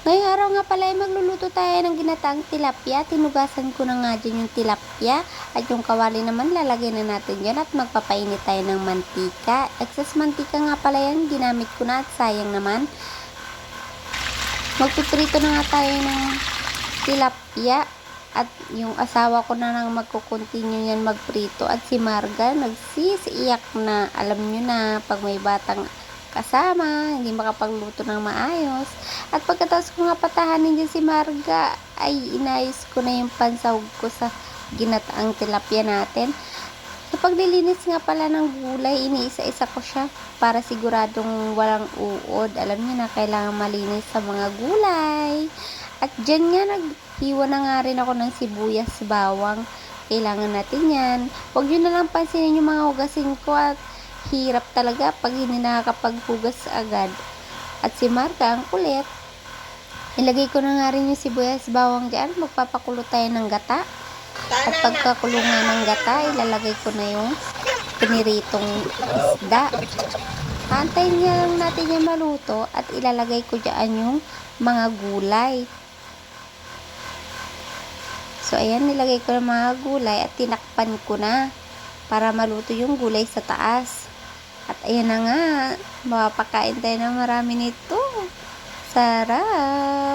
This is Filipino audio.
Ngayong araw nga pala ay magluluto tayo ng ginataang tilapia. Tinugasan ko na nga dyan yung tilapia. At yung kawali naman lalagay na natin dyan at magpapainit tayo ng mantika. Excess mantika nga pala yan, ginamit ko na at sayang naman. Magpiprito na nga tayo ng tilapia. At yung asawa ko na nang magkukontinue yan magprito. At si Marga nagsisiiyak na, alam nyo na, pag may batang kasama, hindi makapagluto ng maayos. At pagkatapos ko nga patahanin din si Marga, ay inayos ko na yung pansahog ko sa ginataang tilapia natin. Sa paglilinis nga pala ng gulay, iniisa-isa ko siya para siguradong walang uod. Alam niyo na, kailangan malinis sa mga gulay. At dyan nga, naghiwa na nga rin ako ng sibuyas, bawang. Kailangan natin yan. Huwag nyo na lang pansinin yung mga hugasin ko at hirap talaga pag hindi nakakapaghugas agad. At si Marga, ang kulit. Ilagay ko na nga rin yung sibuyas, bawang dyan. Magpapakulo tayo ng gata. At pagkakulo nga ng gata, ilalagay ko na yung piniritong isda. Antayin nga lang natin yung maluto at ilalagay ko dyan yung mga gulay. So, ayan, nilagay ko na mga gulay at tinakpan ko na para maluto yung gulay sa taas. At ayan na nga, mapapakain tayo ng marami nito. Sarap!